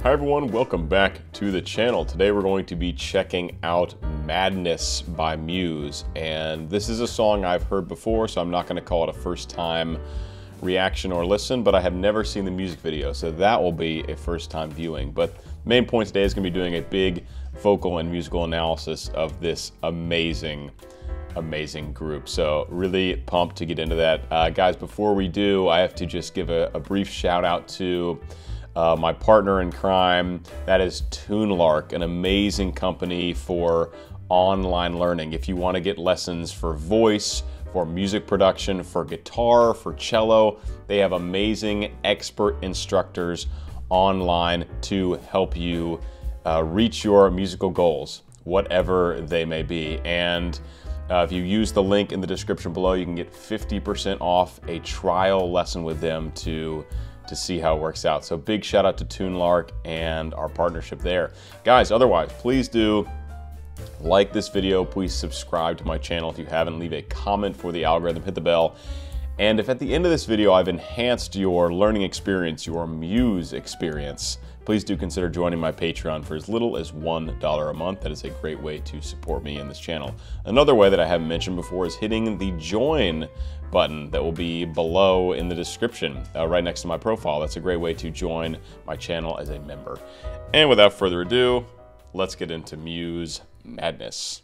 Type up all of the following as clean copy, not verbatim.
Hi everyone, welcome back to the channel. Today we're going to be checking out Madness by Muse, and this is a song I've heard before, so I'm not going to call it a first time reaction or listen, but I have never seen the music video, so that will be a first time viewing. But main point today is going to be doing a big vocal and musical analysis of this amazing group. So really pumped to get into that. Guys, before we do, I have to just give a brief shout out to my partner in crime, that is TuneLark, an amazing company for online learning. If you want to get lessons for voice, for music production, for guitar, for cello, they have amazing expert instructors online to help you reach your musical goals, whatever they may be. And if you use the link in the description below, you can get 50% off a trial lesson with them to see how it works out. So big shout out to TuneLark and our partnership there. Guys, otherwise, please do like this video. Please subscribe to my channel if you haven't. Leave a comment for the algorithm, hit the bell. And if at the end of this video I've enhanced your learning experience, your Muse experience, please do consider joining my Patreon for as little as $1 a month. That is a great way to support me in this channel. Another way that I haven't mentioned before is hitting the join button that will be below in the description, right next to my profile. That's a great way to join my channel as a member. And without further ado, let's get into Muse Madness.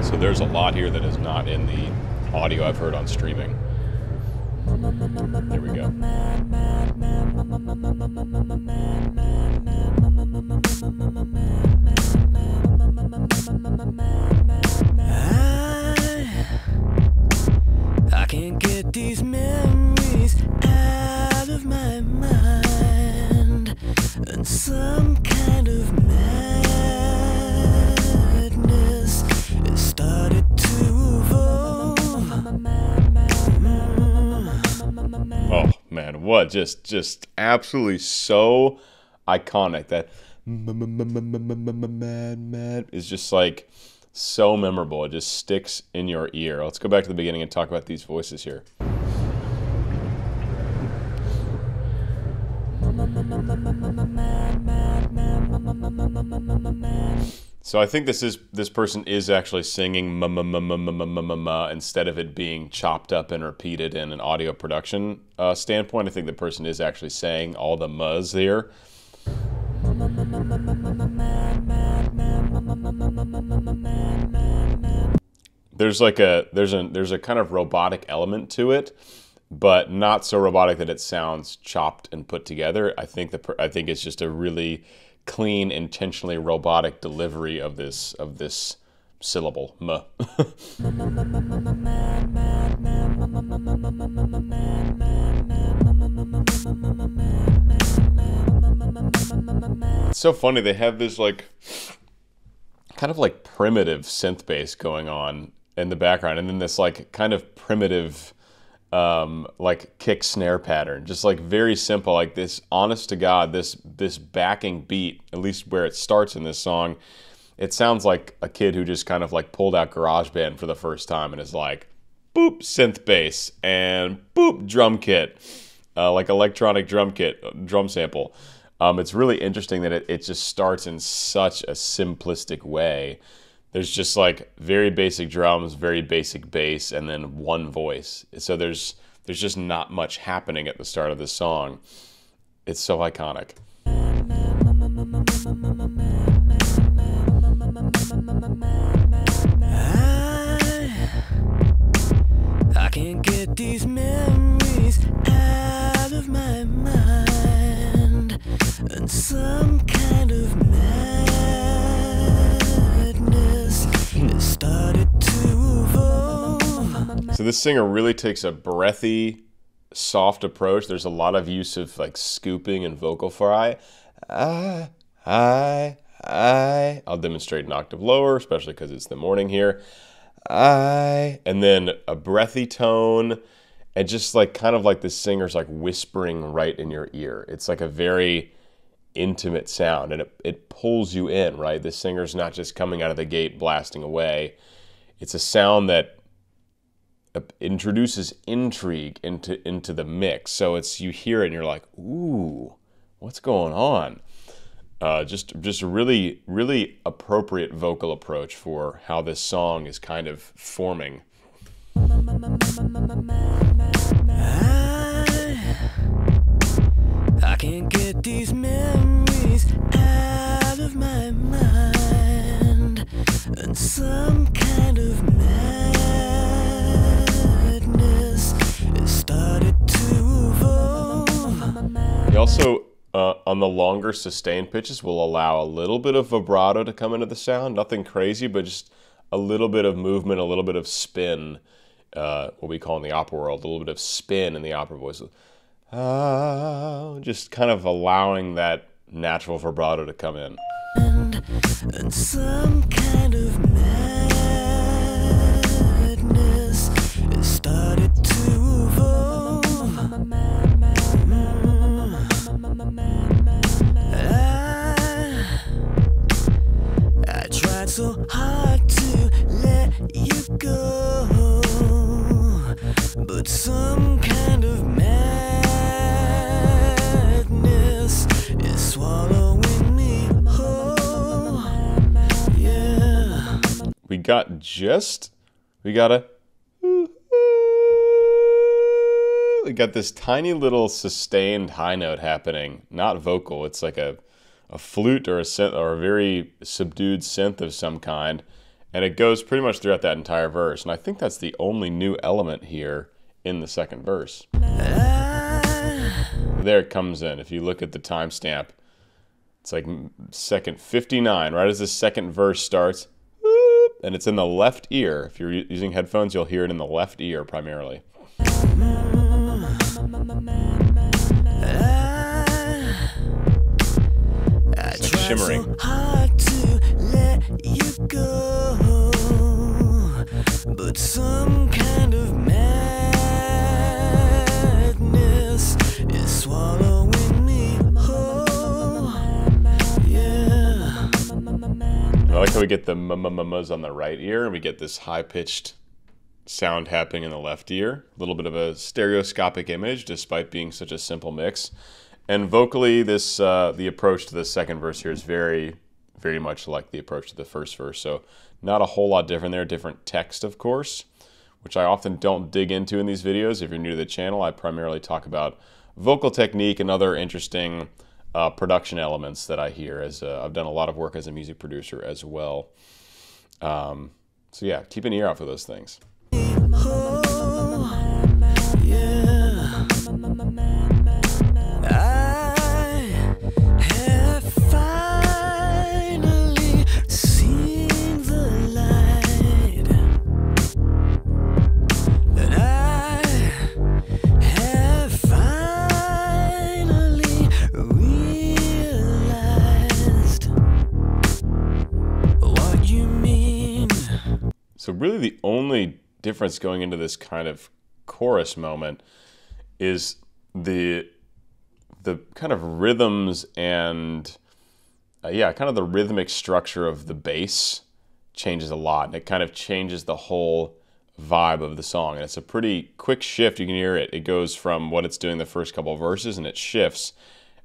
So there's a lot here that is not in the audio I've heard on streaming. There we go. I can't get these memories out of my mind, and some kind of madness has started to evolve. Oh man, what just absolutely so iconic. That mad is just like so memorable. It just sticks in your ear. Let's go back to the beginning and talk about these voices here. So I think this person is actually singing instead of it being chopped up and repeated in an audio production standpoint. I think the person is actually saying all the muzz here. There's like there's a kind of robotic element to it, but not so robotic that it sounds chopped and put together. I think it's just a really clean, intentionally robotic delivery of this syllable. M. It's so funny. They have this like kind of like primitive synth bass going on in the background, and then this like kind of primitive like kick snare pattern, just like very simple, like this honest to God, this backing beat, at least where it starts in this song, it sounds like a kid who just kind of like pulled out GarageBand for the first time and is like, boop, synth bass, and boop, drum kit, like electronic drum kit, drum sample. It's really interesting that it just starts in such a simplistic way. There's just like very basic drums, very basic bass, and then one voice. So there's just not much happening at the start of this song. It's so iconic. I can't get these memories out of my mind, and some kind of madness has started to evolve. So this singer really takes a breathy, soft approach. There's a lot of use of like scooping and vocal fry. I'll demonstrate an octave lower, especially because it's the morning here. and then a breathy tone, and just like kind of like the singer's like whispering right in your ear. It's like a very intimate sound, and it pulls you in, right? The singer's not just coming out of the gate blasting away. It's a sound that introduces intrigue into the mix. So it's, you hear it and you're like, ooh, what's going on? Just a really, really appropriate vocal approach for how this song is kind of forming. I can't get these memories out of my mind, and some kind of madness has started to evolve. He also, on the longer sustained pitches, will allow a little bit of vibrato to come into the sound. Nothing crazy, but just a little bit of movement, a little bit of spin, what we call in the opera world, a little bit of spin in the opera voice. Just kind of allowing that natural vibrato to come in. And some kind of madness has started to evolve. I tried so hard to let you go, but some kind of madness is swallowing me whole. Yeah. We got this tiny little sustained high note happening, not vocal. It's like a flute or a synth, or a very subdued synth of some kind, and it goes pretty much throughout that entire verse. And I think that's the only new element here in the second verse. There it comes in. If you look at the timestamp, it's like second 59, right as the second verse starts, and it's in the left ear. If you're using headphones, you'll hear it in the left ear primarily. It's like shimmering. So hard to let you go, but some kind of madness is swallowing me whole. Yeah. I like how we get the m-m-m-ms on the right ear, and we get this high-pitched sound happening in the left ear. A little bit of a stereoscopic image, despite being such a simple mix. And vocally, this the approach to the second verse here is very, very much like the approach to the first verse. So not a whole lot different there. Different text, of course, which I often don't dig into in these videos. If you're new to the channel, I primarily talk about vocal technique and other interesting production elements that I hear, as I've done a lot of work as a music producer as well. So yeah, keep an ear out for those things. So really the only difference going into this kind of chorus moment is the kind of rhythms and kind of the rhythmic structure of the bass changes a lot, and it kind of changes the whole vibe of the song. And it's a pretty quick shift. You can hear it. It goes from what it's doing the first couple of verses, and it shifts.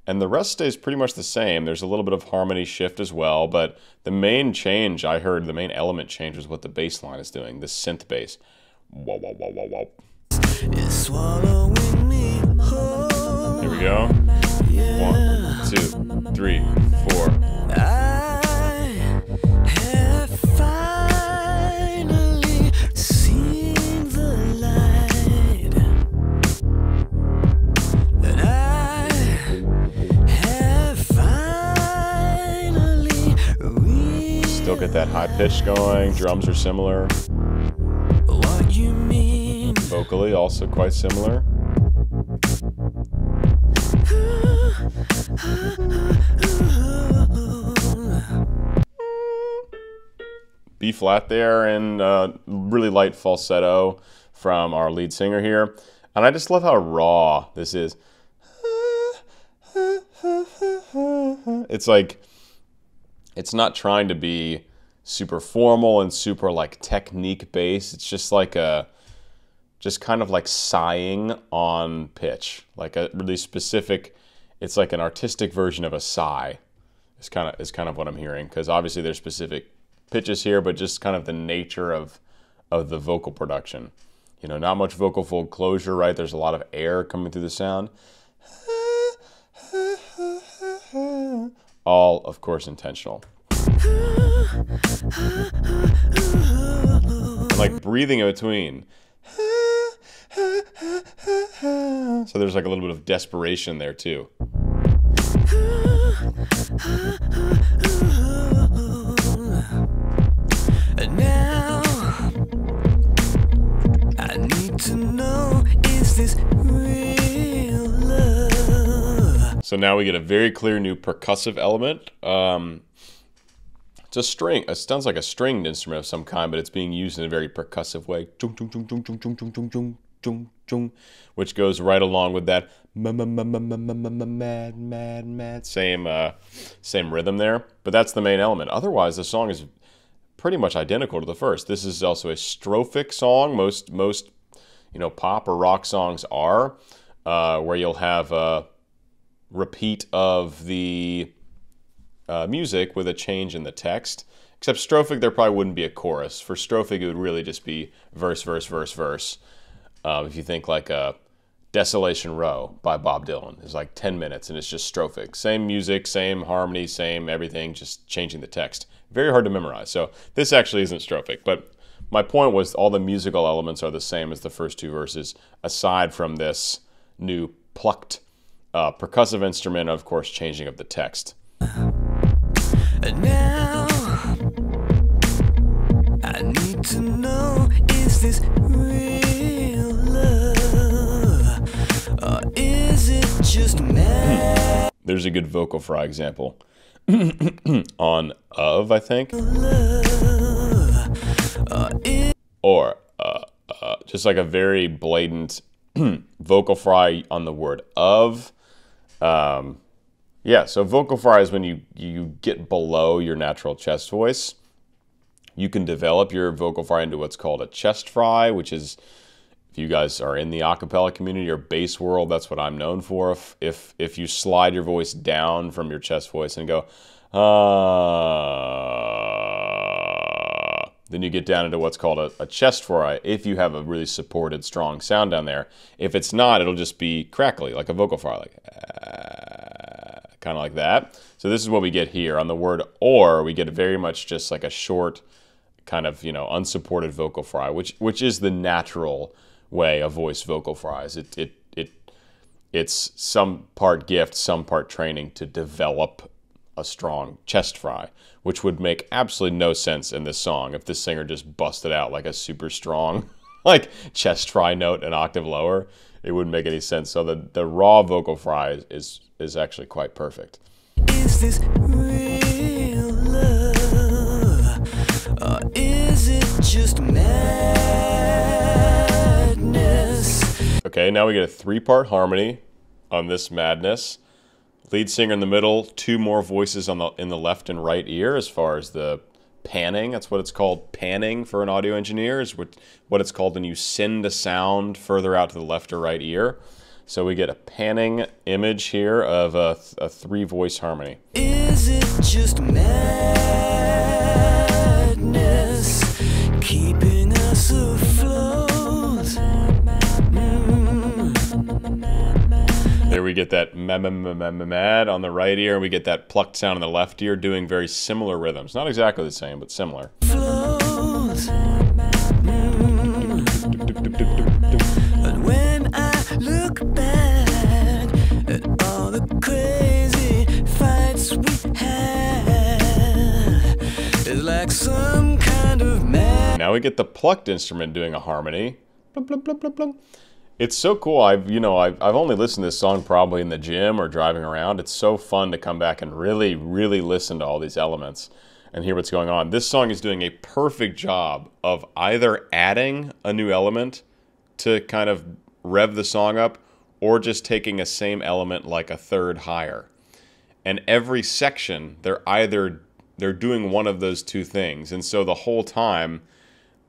And the rest stays pretty much the same. There's a little bit of harmony shift as well, but the main change I heard, the main element change, was what the bass line is doing, the synth bass. Whoa, whoa, whoa, whoa, whoa. Here we go. 1, 2, 3, 4. Still get that high pitch going. Drums are similar. What you mean? Vocally, also quite similar. B flat there and really light falsetto from our lead singer here. And I just love how raw this is. It's like, it's not trying to be super formal and super like technique based. It's just like just kind of like sighing on pitch, like a really specific, it's like an artistic version of a sigh. Is kind of what I'm hearing, because obviously there's specific pitches here, but just kind of the nature of the vocal production. You know, not much vocal fold closure, right? There's a lot of air coming through the sound. All, of course, intentional. And like breathing in between. So there's like a little bit of desperation there too. And now I need to know, is this real love? So now we get a very clear new percussive element. It's a string. It sounds like a stringed instrument of some kind, but it's being used in a very percussive way. Which goes right along with that mad same rhythm there. But that's the main element. Otherwise, the song is pretty much identical to the first. This is also a strophic song. Most pop or rock songs are, where you'll have a repeat of the music with a change in the text. Except strophic, there probably wouldn't be a chorus. For strophic, it would really just be verse, verse, verse, verse. If you think like a Desolation Row by Bob Dylan, it's like 10 minutes and it's just strophic. Same music, same harmony, same everything, just changing the text. Very hard to memorize. So this actually isn't strophic, but my point was all the musical elements are the same as the first two verses, aside from this new plucked percussive instrument, of course, changing of the text. And now I need to know, is this real love, or is it just mad? There's a good vocal fry example on of, I think, or just like a very blatant vocal fry on the word of. Yeah, so vocal fry is when you get below your natural chest voice. You can develop your vocal fry into what's called a chest fry, which is, if you guys are in the acapella community or bass world, that's what I'm known for. If you slide your voice down from your chest voice and go, then you get down into what's called a chest fry, if you have a really supported, strong sound down there. If it's not, it'll just be crackly, like a vocal fry, like kind of like that. So this is what we get here. On the word or, we get very much just like a short, kind of, unsupported vocal fry, which is the natural way a voice vocal fries. It's some part gift, some part training to develop a strong chest fry, which would make absolutely no sense in this song if this singer just busted out like a super strong like chest fry note an octave lower. It wouldn't make any sense. So the raw vocal fry is actually quite perfect. Is this real love, or is it just madness? Okay, now we get a 3-part harmony on this madness. Lead singer in the middle, 2 more voices in the left and right ear as far as the panning. That's what it's called, panning for an audio engineer, is what it's called when you send a sound further out to the left or right ear. So we get a panning image here of a 3-voice harmony. Is it just madness keeping us afloat? There we get that mad on the right ear, and we get that plucked sound in the left ear, doing very similar rhythms. Not exactly the same, but similar. But when I look back at all the crazy fights we had, it's like some kind of mad. Now we get the plucked instrument doing a harmony. Blum, blum, blum, blum, blum. It's so cool. I've only listened to this song probably in the gym or driving around. It's so fun to come back and really, really listen to all these elements. and hear what's going on. This song is doing a perfect job of either adding a new element to kind of rev the song up, or just taking a same element like a third higher. And every section, they're doing one of those two things. And so the whole time,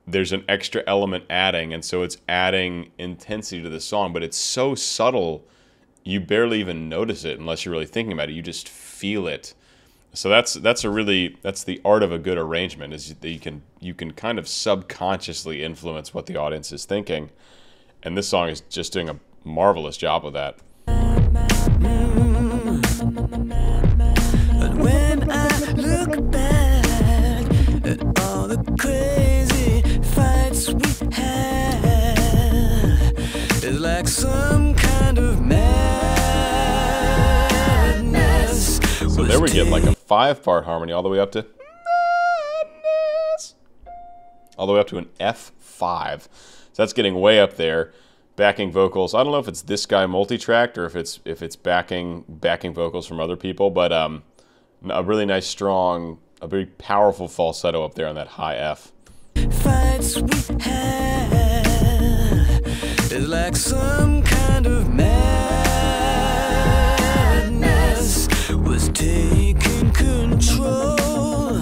there's an extra element adding, and so it's adding intensity to the song, but it's so subtle, you barely even notice it unless you're really thinking about it. You just feel it. So that's the art of a good arrangement, is that you can kind of subconsciously influence what the audience is thinking. And this song is just doing a marvelous job of that. But when I look back at all the crazy fights we had, it's like some kind of madness. So there we get like a 5-part harmony all the way up to madness, all the way up to an F5. So that's getting way up there. Backing vocals. I don't know if it's this guy multi-tracked or if it's backing vocals from other people, but a really nice, strong, a very powerful falsetto up there on that high F. Fights we had is like some kind of madness was taking control.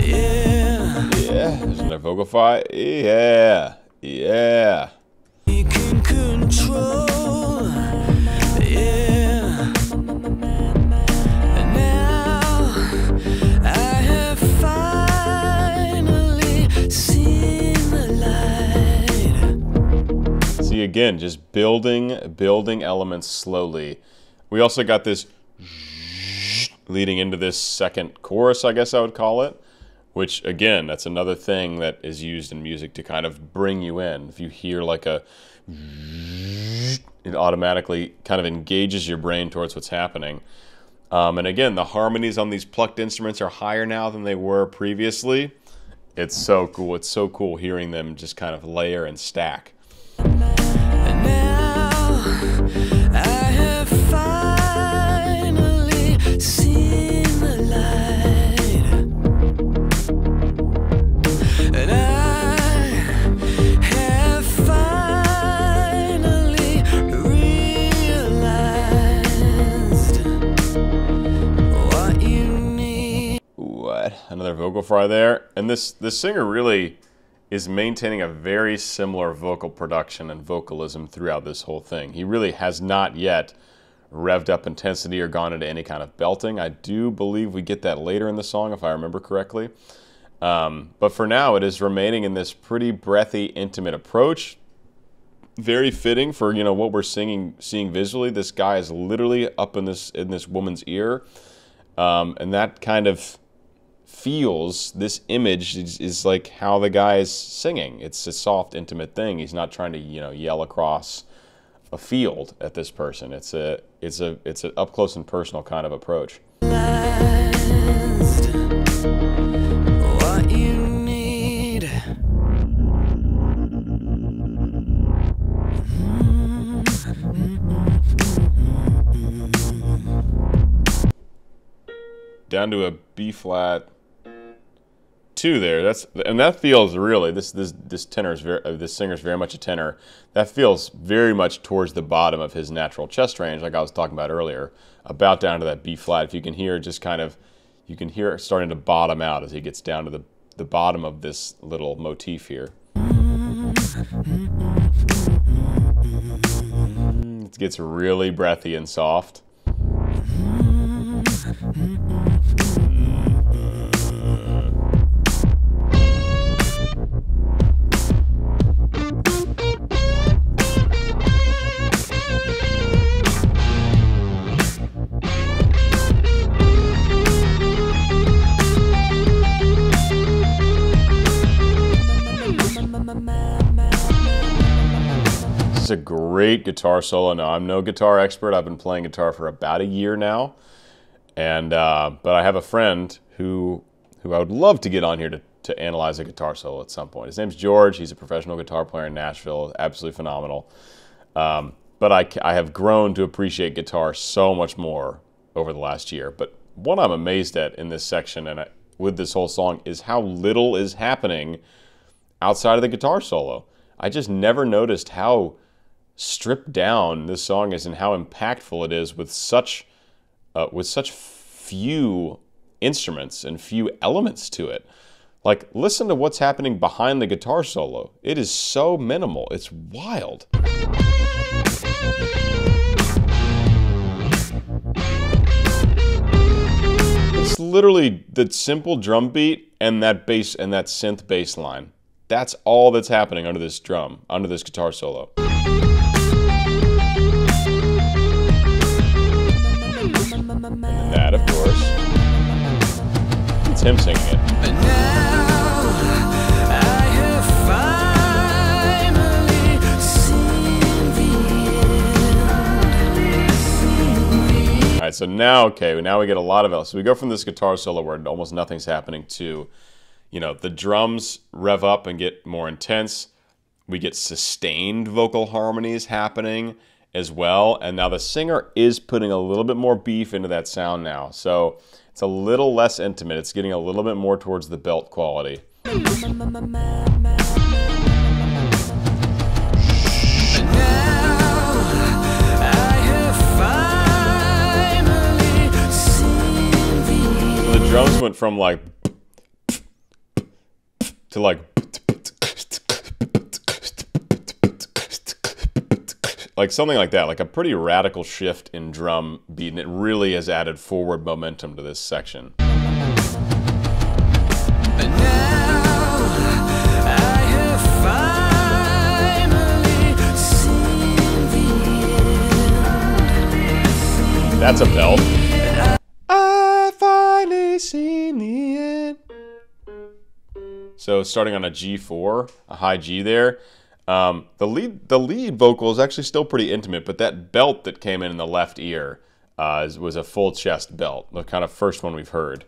Yeah. Yeah. There's another vocal fry. Yeah. Yeah. Taking control, yeah. And now I have finally seen the light. See, again, just building elements slowly. We also got this leading into this second chorus, I guess I would call it. Which, again, that's another thing that is used in music to kind of bring you in. If you hear like a... it automatically kind of engages your brain towards what's happening. And again, the harmonies on these plucked instruments are higher now than they were previously. It's so cool. It's so cool hearing them just kind of layer and stack. And now I have finally seen the light. And I have finally realized what you need. What? Another vocal fry there. And this singer really is maintaining a very similar vocal production and vocalism throughout this whole thing. He really has not yet revved up intensity or gone into any kind of belting. I do believe we get that later in the song, if I remember correctly. But for now, it is remaining in this pretty breathy, intimate approach. Very fitting for, you know, what we're seeing visually. This guy is literally up in this woman's ear, and that kind of feels, this image is like how the guy is singing. It's a soft, intimate thing. He's not trying to, you know, yell across a field at this person. It's an up close and personal kind of approach. What you need. Down to a B flat 2 there. That feels really, this tenor is this singer's very much a tenor. That feels very much towards the bottom of his natural chest range, like I was talking about earlier. About down to that B flat. If you can hear, just kind of, you can hear it starting to bottom out as he gets down to the bottom of this little motif here. It gets really breathy and soft. This is a great guitar solo. Now, I'm no guitar expert. I've been playing guitar for about a year now. And but I have a friend who I would love to get on here to analyze a guitar solo at some point. His name's George. He's a professional guitar player in Nashville. Absolutely phenomenal. But I have grown to appreciate guitar so much more over the last year. But what I'm amazed at in this section, and with this whole song is how little is happening outside of the guitar solo. I just never noticed how stripped down this song is and how impactful it is with such few instruments and few elements to it. Like, listen to what's happening behind the guitar solo. It is so minimal. It's wild. It's literally the simple drum beat and that bass and that synth bass line. That's all that's happening under this guitar solo. That, of course. It's him singing it. Alright, so now we get a lot of else. So we go from this guitar solo where almost nothing's happening to, you know, the drums rev up and get more intense. We get sustained vocal harmonies happening as well. And now the singer is putting a little bit more beef into that sound now. So it's a little less intimate. It's getting a little bit more towards the belt quality. The drums went from like to like something like that, like a pretty radical shift in drum beat, and it really has added forward momentum to this section. That's a belt. I finally seen the end. So starting on a G4, a high G there. The lead vocal is actually still pretty intimate, but that belt that came in the left ear was a full chest belt, the kind of first one we've heard.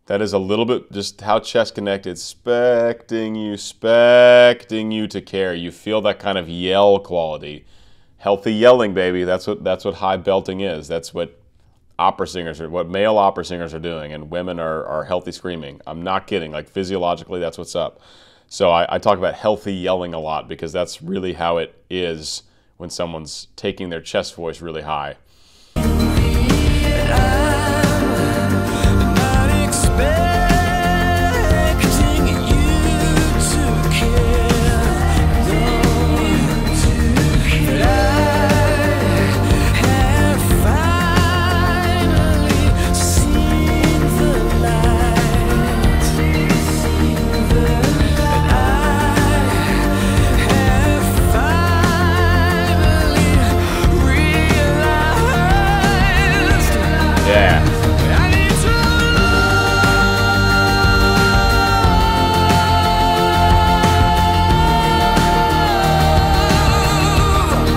That is a little bit just how chest connected, expecting you to care. You feel that kind of yell quality. Healthy yelling, baby. That's what high belting is. That's what male opera singers are doing, and women are healthy screaming. I'm not kidding. Like, physiologically, that's what's up. So I talk about healthy yelling a lot because that's really how it is when someone's taking their chest voice really high.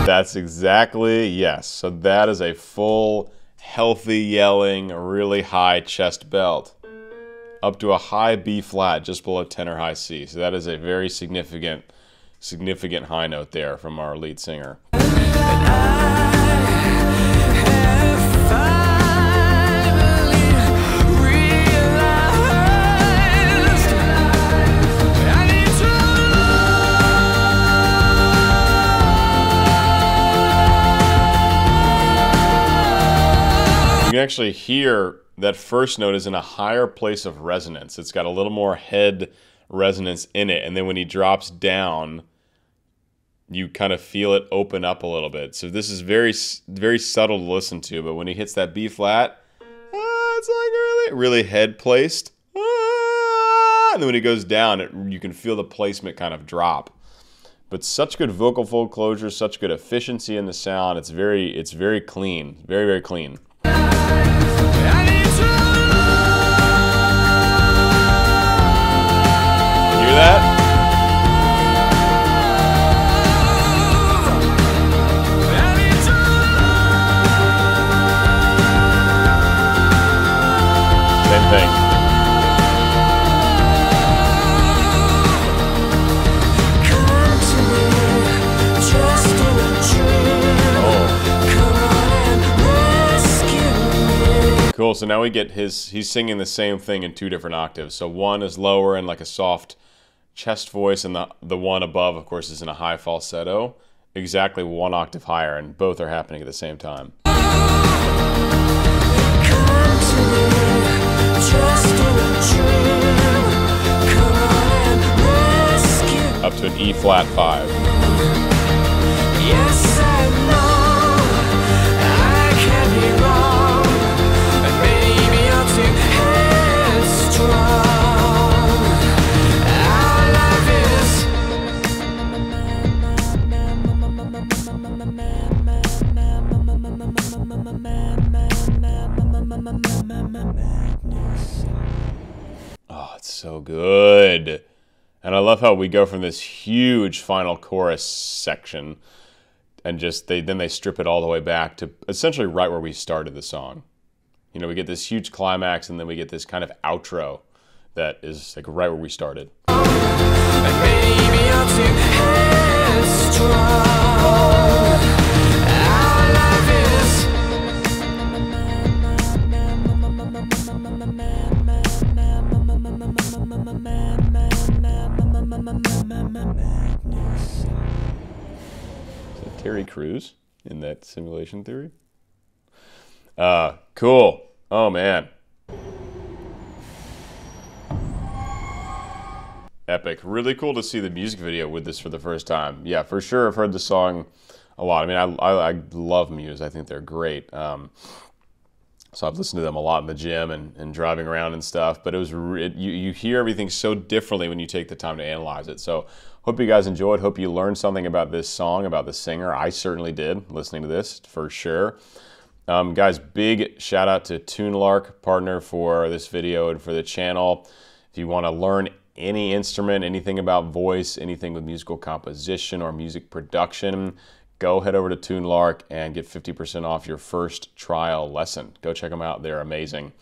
That's exactly, yes. So that is a full, healthy yelling, really high chest belt. Up to a high B flat, just below tenor high C. So that is a very significant high note there from our lead singer. You can actually hear that first note is in a higher place of resonance. It's got a little more head resonance in it, and then when he drops down, you kind of feel it open up a little bit. So this is very, very subtle to listen to, but when he hits that B flat, it's like really head placed. And then when he goes down, you can feel the placement kind of drop. But such good vocal fold closure, such good efficiency in the sound. It's very clean, very, very clean. Hear that? Same thing. Cool, so now we get he's singing the same thing in 2 different octaves. So one is lower and like a soft chest voice, and the one above, of course, is in a high falsetto, exactly 1 octave higher, and both are happening at the same time. Up to an E flat 5. Yes, I know I can be wrong, and maybe I'm too headstrong. Our life Oh, it's so good. And I love how we go from this huge final chorus section and just then they strip it all the way back to essentially right where we started the song. You know, we get this huge climax and then we get this kind of outro that is like right where we started. and maybe I'm too headstrong. Our life Is it Terry Crews in that simulation theory? Cool. Oh man. Epic. Really cool to see the music video with this for the first time. Yeah, for sure I've heard the song a lot. I mean, I love Muse. I think they're great. So I've listened to them a lot in the gym and driving around and stuff, but you hear everything so differently when you take the time to analyze it. So hope you guys enjoyed. Hope you learned something about this song, about the singer. I certainly did, listening to this, for sure. Guys, big shout out to TuneLark, partner for this video and for the channel. If you want to learn any instrument, anything about voice, anything with musical composition or music production, go head over to TuneLark and get 50% off your first trial lesson. Go check them out. They're amazing.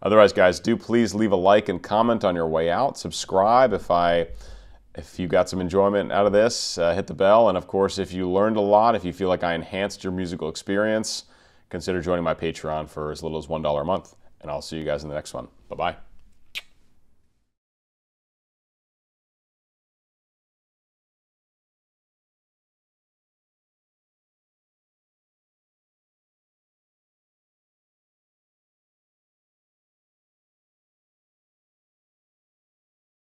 Otherwise, guys, do please leave a like and comment on your way out. Subscribe if you got some enjoyment out of this. Hit the bell. And of course, if you learned a lot, if you feel like I enhanced your musical experience, consider joining my Patreon for as little as $1 a month. And I'll see you guys in the next one. Bye-bye.